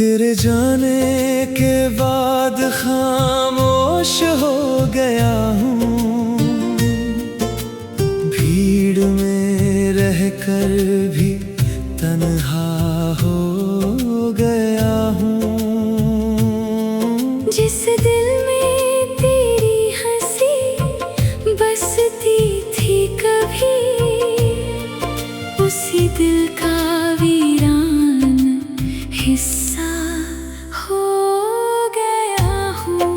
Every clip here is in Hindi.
तेरे जाने के बाद खामोश हो गया हूँ, भीड़ में रहकर भी तन्हा हो गया हूँ। जिस दिल में तेरी हंसी बसती थी कभी, उसी दिल का वीरान हिस्सा हो गया हूँ।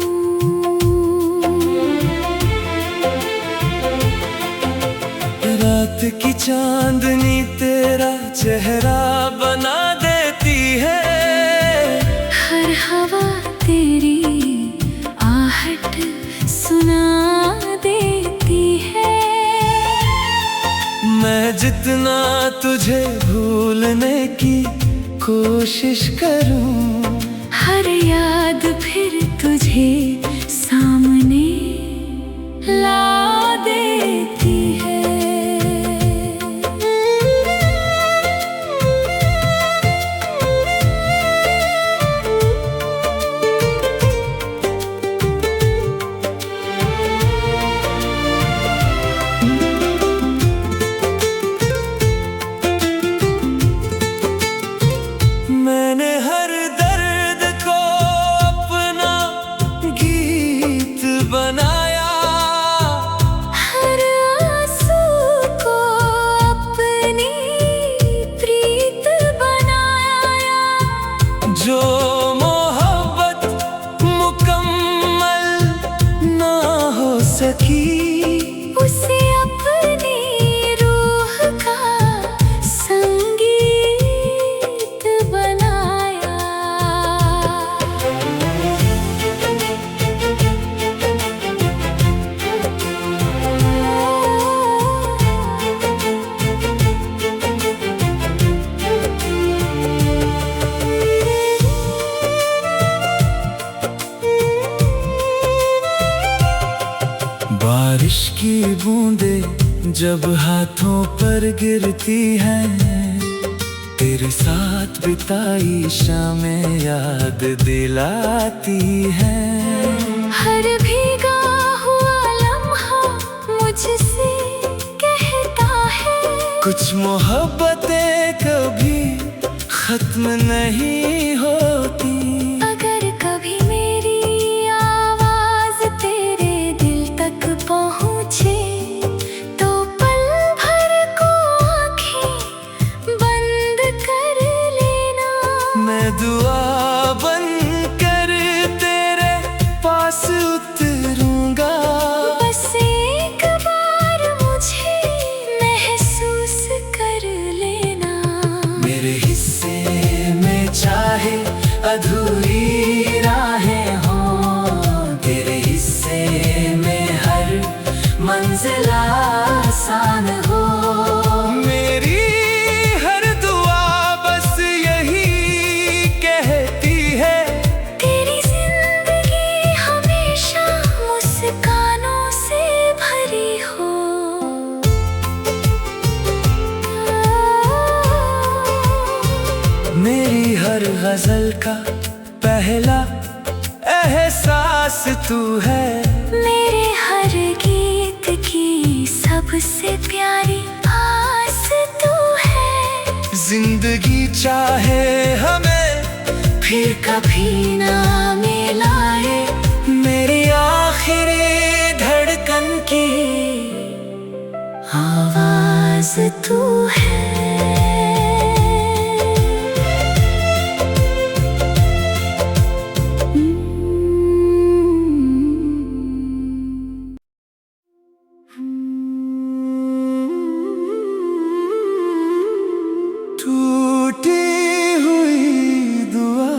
रात की चांदनी तेरा चेहरा बना देती है, हर हवा तेरी आहट सुना देती है। मैं जितना तुझे भूलने की कोशिश करूं, हर याद फिर तुझे सामने ला देती है। मैंने हर दर्द को अपना गीत बनाया, हर आंसू को अपनी प्रीत बनाया। जो मोहब्बत मुकम्मल ना हो सकी, उसे अपनी रूह का संगीत बनाया। बारिश की बूंदें जब हाथों पर गिरती हैं, तेरे साथ बिताई शामें याद दिलाती हैं। हर भीगा हुआ लम्हा मुझसे कहता है, कुछ मोहब्बतें कभी खत्म नहीं होती। अगर कभी मेरी आवाज तेरे दिल तक पहुँचे, तो पल भर को आँखें बंद कर लेना। मैं दुआ बनकर तेरे पास उतरूंगा, बस एक बार मुझे महसूस कर लेना। मेरे हिस्से में चाहे अधूरी राहें हों, तेरे हिस्से में हर मंजिल आसान हो। मेरी हर दुआ बस यही कहती है, तेरी जिंदगी हमेशा मुस्कानों से भरी हो। मेरी हर गजल का पहला एहसास तू है, मेरे हर गीत की सबसे प्यारी आस तू है। जिंदगी चाहे हमें फिर कभी ना मिलाए, मेरी आखिरी धड़कन की आवाज तू है। टूटी हुई दुआ,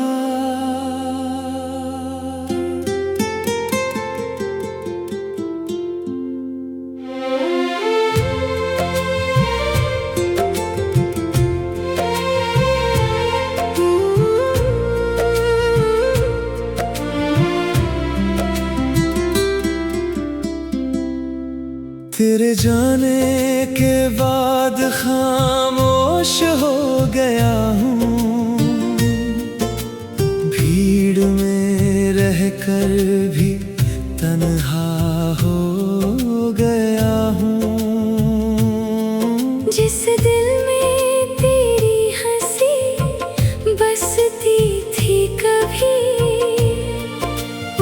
तेरे जाने के बाद खामोश हो गया हूँ, रहकर भी तन्हा हो गया हूँ। जिस दिल में तेरी हंसी बसती थी कभी,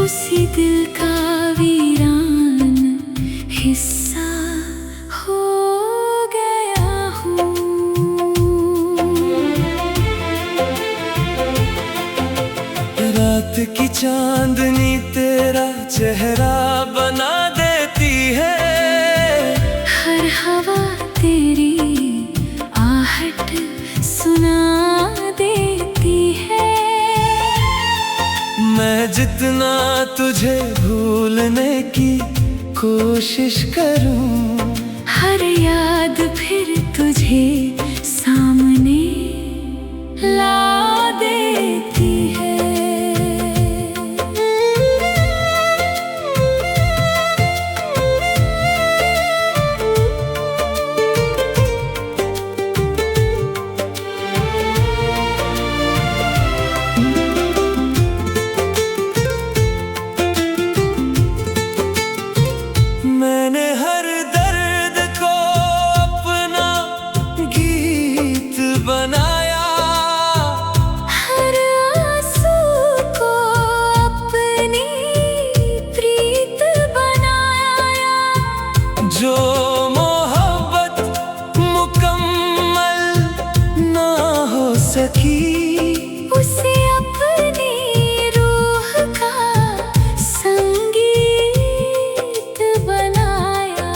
उसी दिल का वीरान हिस्सा हो गया हूँ। रात की चांदनी तेरा चेहरा बना देती है, हर हवा तेरी आहट सुना देती है। मैं जितना तुझे भूलने की कोशिश करूं, हर याद फिर तुझे सामने ला देती है। मैंने हर दर्द को अपना गीत बनाया, हर आंसू को अपनी प्रीत बनाया। जो मोहब्बत मुकम्मल ना हो सकी, उसे अपनी रूह का संगीत बनाया।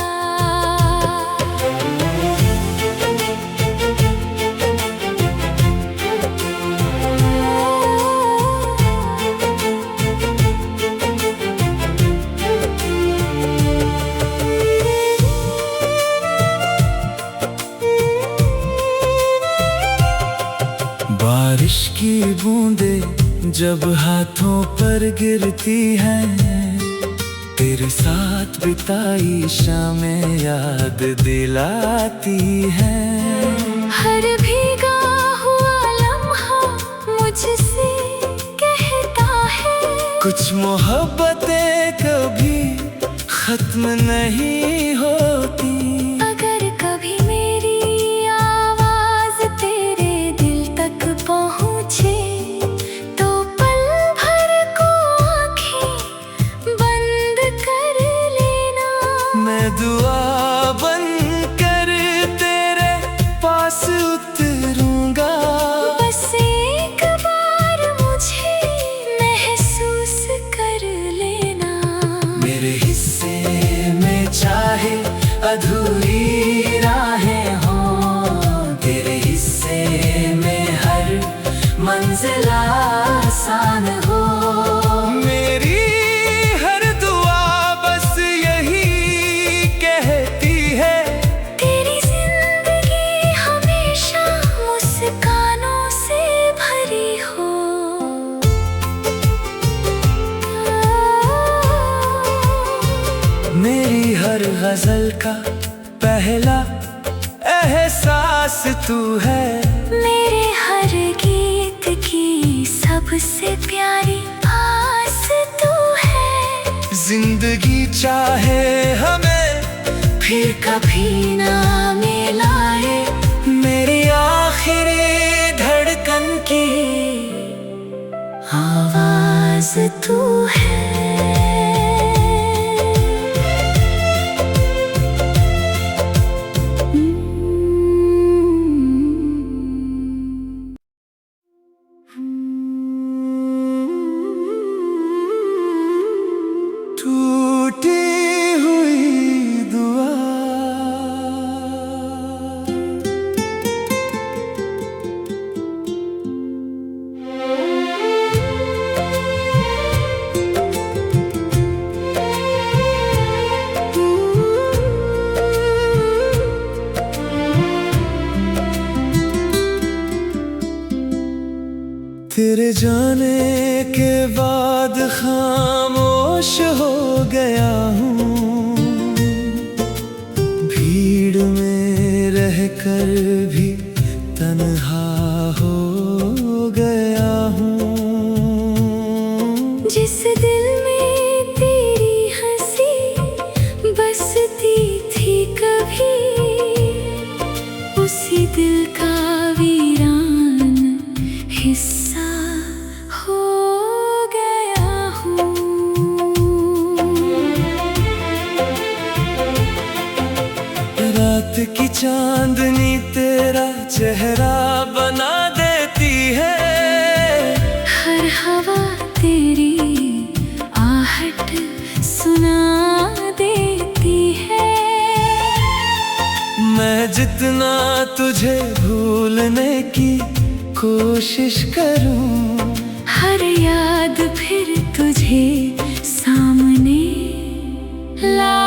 बारिश की बूंदें जब हाथों पर गिरती हैं, तेरे साथ बिताई शामें याद दिलाती हैं। हर भीगा हुआ लम्हा मुझसे कहता है, कुछ मोहब्बतें कभी खत्म नहीं होती। अगर कभी मेरी आवाज तेरे दिल तक पहुँचे, तो पल भर को आँखें बंद कर लेना। मैं दुआ बन कर तेरे पास उतरूंगा, बस एक बार मुझे महसूस कर लेना। मेरे हिस्से में चाहे अधूरी राहें हों, तेरे हिस्से में हर मंजिल आसान हो। मेरी हर दुआ बस यही कहती है, तेरी जिंदगी हमेशा मुस्कानों से भरी हो। मेरी हर गजल का पहला एहसास तू है, मेरे हर गीत की सबसे प्यारी आस तू है। जिंदगी चाहे हमें फिर कभी ना मिलाए, मेरी आखिरी धड़कन की आवाज तू है। टूटी हुई दुआ, तेरे जाने के बाद खामोश हो गया हूँ। भीड़ में रहकर भी तन्हा हो गया हूँ। जिस दिल हिस्सा हो गया हूँ। रात की चांदनी तेरा चेहरा बना देती है। हर हवा तेरी आहट सुना देती है। मैं जितना तुझे भूलने की कोशिश करूं, हर याद फिर तुझे सामने ला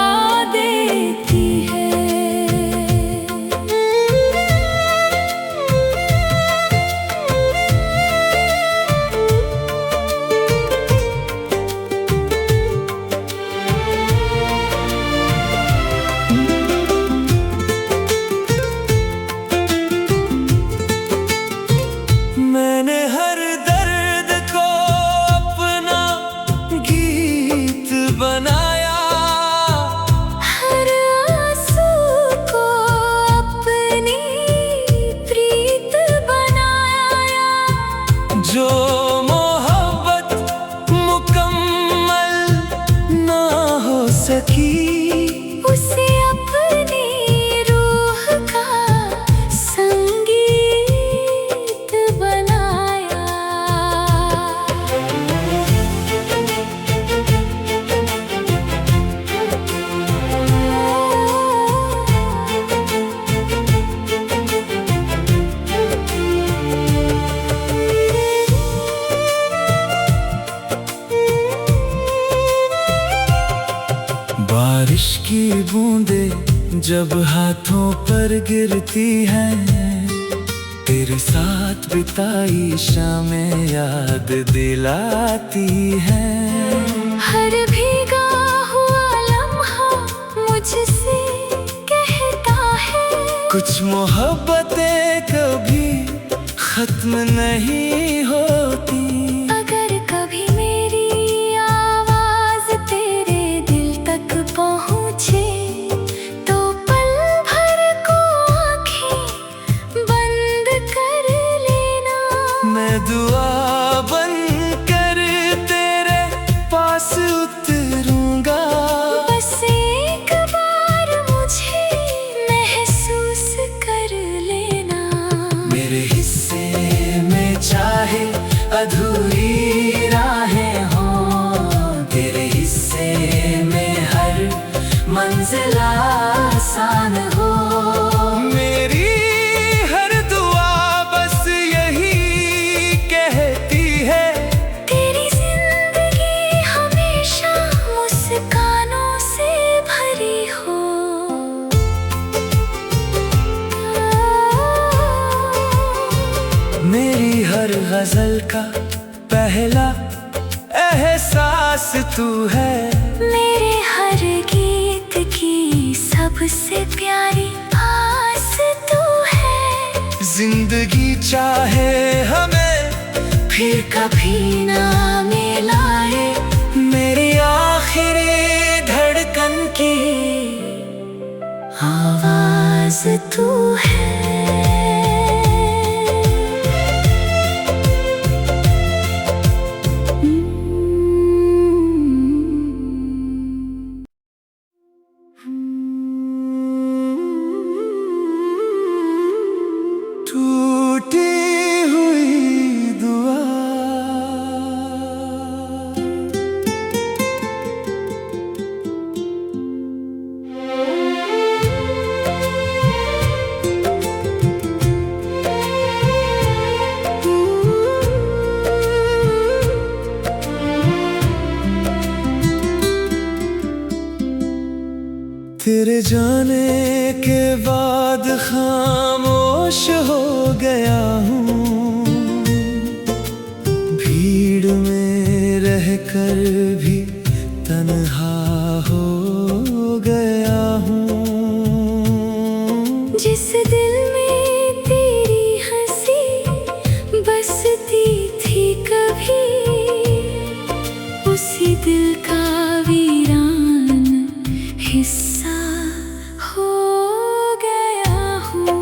देती है। मैंने हर दर्द को अपना गीत बनाया, हर आंसू को अपनी प्रीत बनाया। जो मोहब्बत मुकम्मल ना हो सकी, उसे अपनी रूह का संगीत बनाया। बारिश की बूंदें जब हाथों पर गिरती हैं, तेरे साथ बिताई शामें याद दिलाती हैं। हर भीगा हुआ लम्हा मुझसे कहता है, कुछ मोहब्बतें कभी खत्म नहीं होती। अगर कभी मेरी आवाज तेरे दिल तक पहुँचे, तो पल भर को आँखें बंद कर लेना। मैं दुआ बन कर तेरे पास उतरूंगा, बस एक बार मुझे महसूस कर लेना। मेरे हिस्से में चाहे अधूरी राहें हों, तेरे हिस्से में हर मंजिल आसान हो। मेरी हर दुआ बस यही कहती है, तेरी जिंदगी हमेशा मुस्कानों से भरी हो। मेरी हर गजल का पहला एहसास तू है। मेरे हर गीत की सबसे प्यारी आस तू है। जिंदगी चाहे हमें फिर कभी ना मिलाए, मेरी आखिरी धड़कन की आवाज तू है। टूटी हुई दुआ, तेरे जाने के बाद खामोश हो गया हूँ। भीड़ में रहकर भी तन्हा हो गया हूँ। जिस दिल में तेरी हंसी बसती थी कभी, उसी दिल का वीरान हिस्सा हो गया हूँ।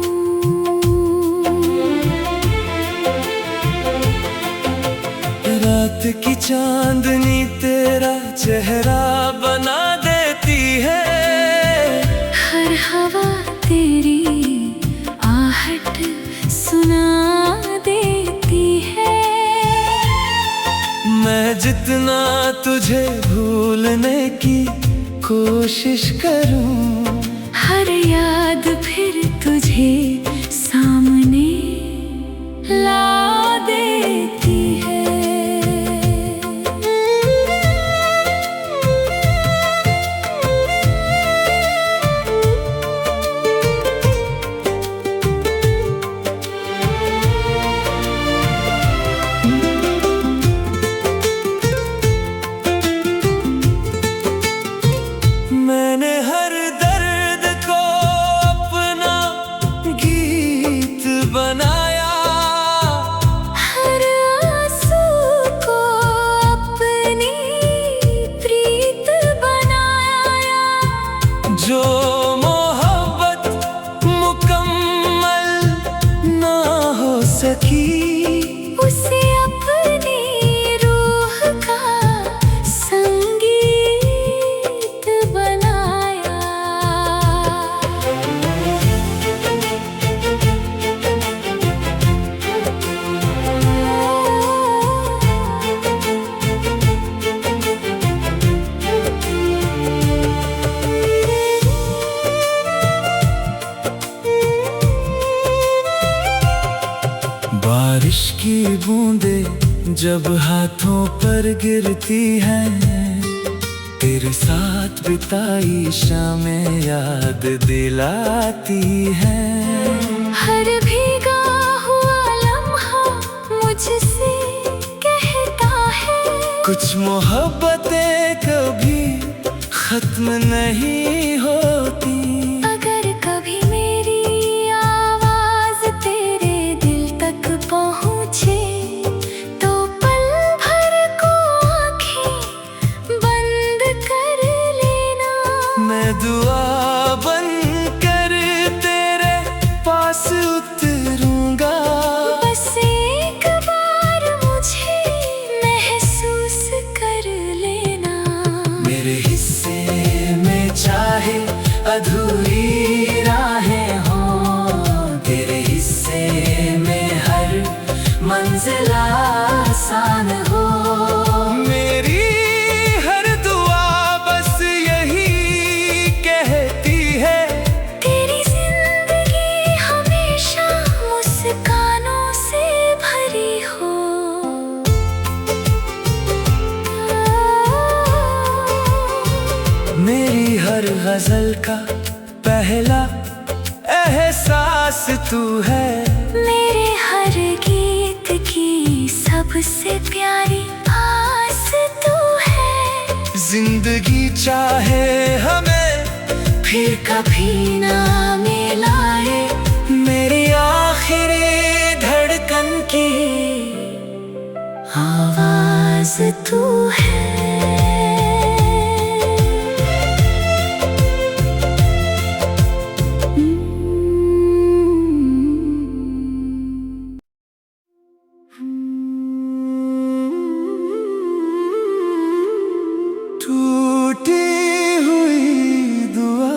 रात की चांदनी तेरा चेहरा बना देती है। हर हवा तेरी आहट सुना देती है। मैं जितना तुझे भूलने की कोशिश करूं, हर याद फिर तुझे सामने ला देती है। मैंने हर दर्द को अपना गीत बनाया, हर आंसू को अपनी प्रीत बनाया। जो मोहब्बत मुकम्मल ना हो सकी, उसे अपनी रूह का संगीत बनाया। बारिश की बूंदें जब हाथों पर गिरती हैं, तेरे साथ बिताई शामें याद दिलाती हैं। हर भीगा हुआ लम्हा मुझसे कहता है, कुछ मोहब्बतें कभी खत्म नहीं होती। अगर कभी मेरी आवाज तेरे दिल तक पहुँचे, तो पल भर को आँखें बंद कर लेना। मैं दुआ बन कर तेरे पास उतरूंगा, बस एक बार मुझे महसूस कर लेना। मेरे हिस्से में चाहे अधूरी राहें हों, तेरे हिस्से में हर मंजिल आसान हो। मेरी हर दुआ बस यही कहती है, तेरी जिंदगी हमेशा मुस्कानों से भरी हो। मेरी हर गजल का पहला एहसास तू है। मेरे हर गीत की सबसे प्यारी आस तू है। जिंदगी चाहे हमें फिर कभी ना मिलाए, मेरी आखिरी धड़कन की आवाज तू है। टूटी हुई दुआ,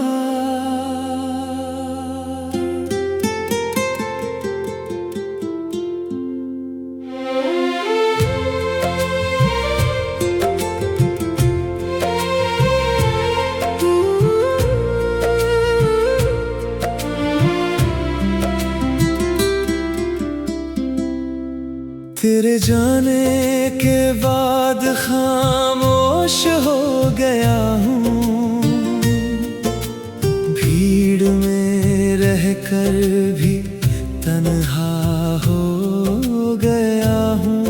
तेरे जाने के बाद खामोश हो गया हूँ। भीड़ में रहकर भी तन्हा हो गया हूँ।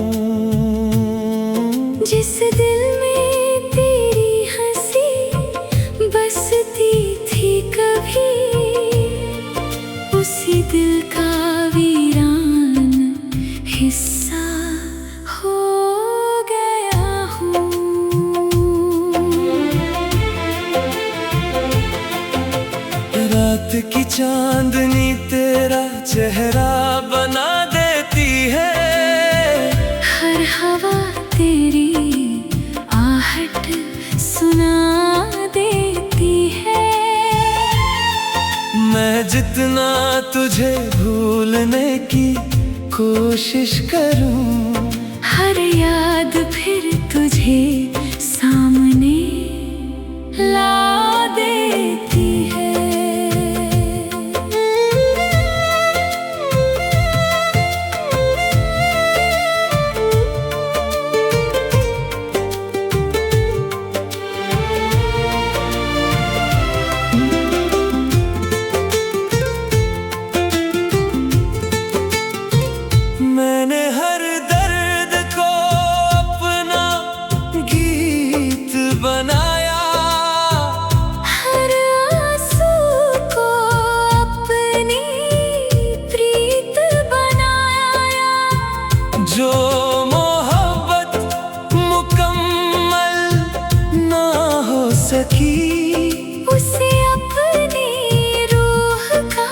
जिस दिल में तेरी हंसी बसती थी कभी, उसी दिल का वीरान हिस्सा हो गया हूँ। रात की चांदनी तेरा चेहरा बना देती है। हर हवा तेरी कोशिश करूं, हर याद फिर तुझे सामने ला देती है। मैंने हर दर्द को अपना गीत बनाया, हर आंसू को अपनी प्रीत बनाया। जो मोहब्बत मुकम्मल ना हो सकी, उसे अपनी रूह का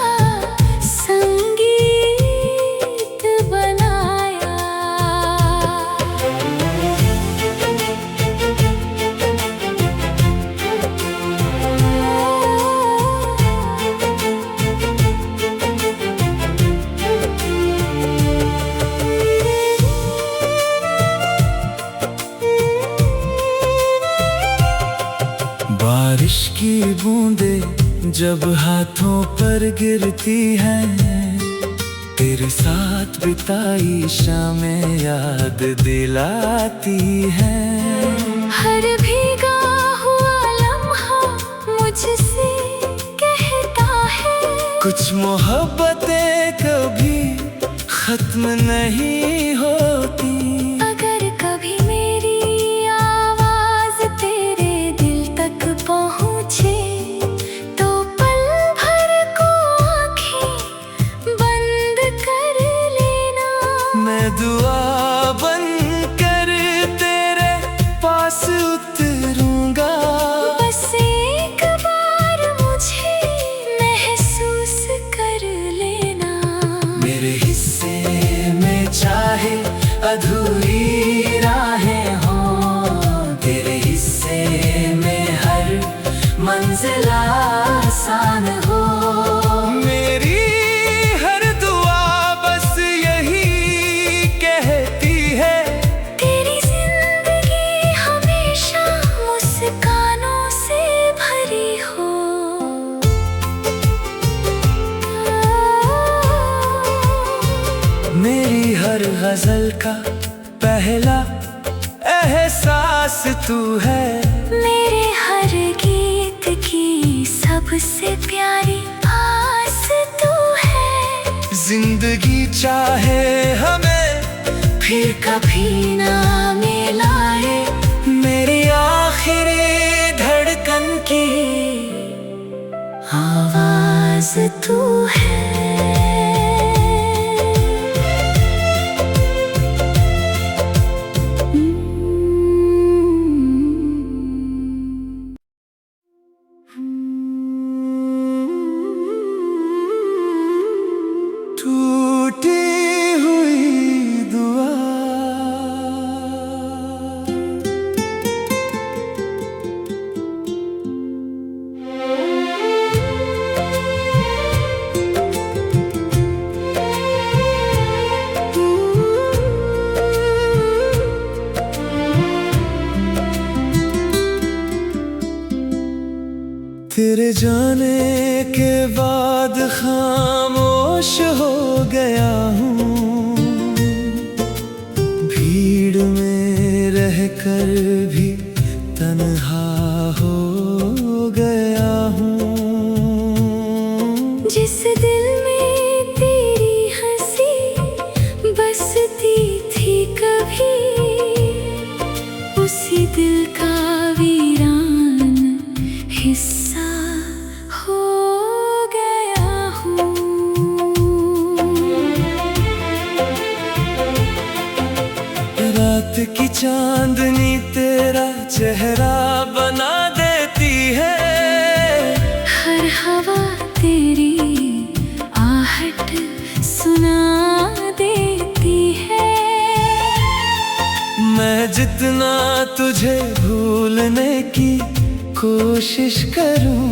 संगीत बनाया। बारिश की बूंदें जब हाथों पर गिरती हैं, तेरे साथ बिताई शामें याद दिलाती हैं। हर भीगा हुआ लम्हा मुझसे कहता है, कुछ मोहब्बतें कभी खत्म नहीं होती। अगर कभी मेरी आवाज तेरे दिल तक पहुँचे, तो पल भर को आँखें बंद कर लेना। मैं दुआ बनकर तेरे पास उतरूंगा, बस एक बार मुझे महसूस कर लेना। मेरे हिस्से में चाहे अधूरी राहें हों, तेरे हिस्से में हर मंजिल आसान हो। मेरी हर दुआ बस यही कहती है, तेरी जिंदगी हमेशा मुस्कानों से भरी हो। मेरी हर गजल का पहला एहसास तू है, मेरे हर गीत की सबसे प्यारी आस तू है। जिंदगी चाहे हमें फिर कभी ना मिलाए, मेरी आखिरी धड़कन की आवाज तू है। टूटी हुई दुआ, तेरे जाने के बाद खामोश हो गया हूँ, भीड़ में रहकर भी तन्हा हो गया हूँ। जिस दिल में तेरी हंसी बसती थी कभी, उसी दिल का वीरान हिस्सा हो गया हूँ। रात की चांदनी तेरा चेहरा बना देती है, हर हवा तेरी आहट सुना देती है। मैं जितना तुझे भूलने की कोशिश करूं,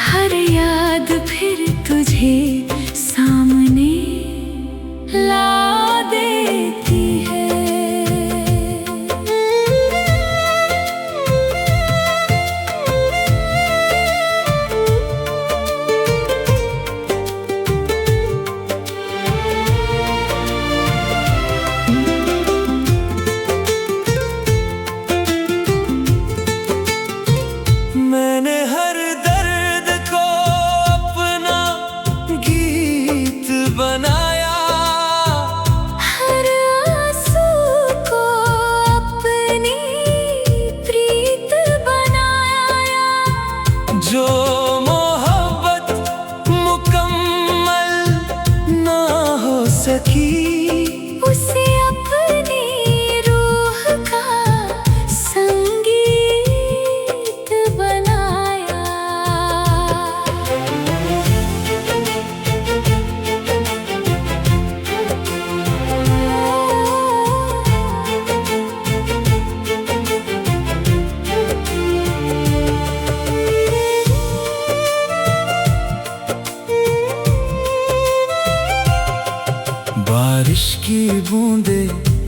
हर याद फिर तुझे सामने ला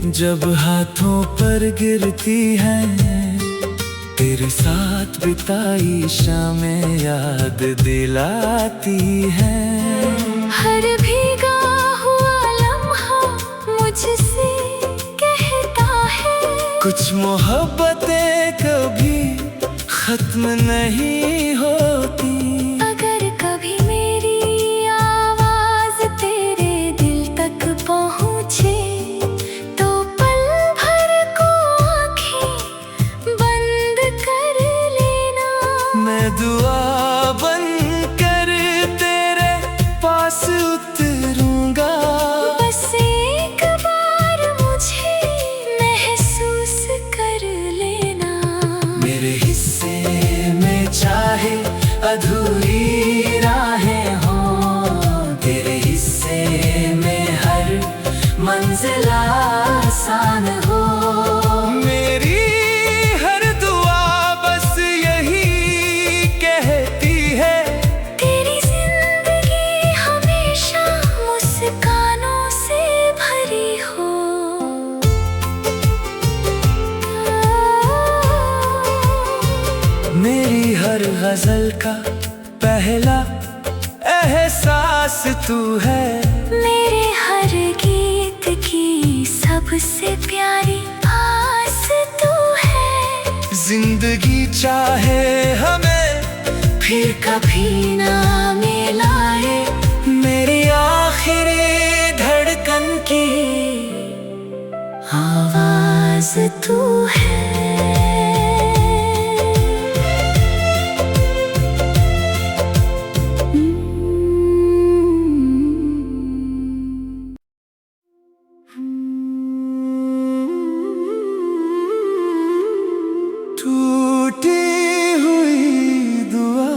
जब हाथों पर गिरती है तेरे साथ बिताई शामें याद दिलाती है। हर भीगा हुआ लम्हा मुझसे कहता है कुछ मोहब्बतें कभी खत्म नहीं होती। अगर कभी मेरी आवाज तेरे दिल तक पहुँचे तो पल भर को आँखें बंद कर लेना। मैं दुआ बन कर तेरे पास उतरूंगा। बस एक बार मुझे महसूस कर लेना। मेरे हिस्से में चाहे अधूरी राहें हों, तेरे हिस्से में हर मंजिल आसान हो। मेरी हर दुआ बस यही कहती है तेरी जिंदगी हमेशा मुस्कानों से भरी हो। मेरी हर गजल का पहला एहसास तू है। मेरे हर गीत की सबसे प्यारी आस तू है। जिंदगी चाहे हमें फिर कभी ना मिलाए, मेरी आखिरी धड़कन की आवाज तू है। टूटी हुई दुआ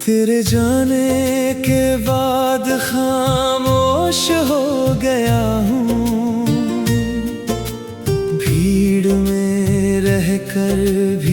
तेरे जाने के बाद खामोश हो गया हूँ। भीड़ में रहकर भी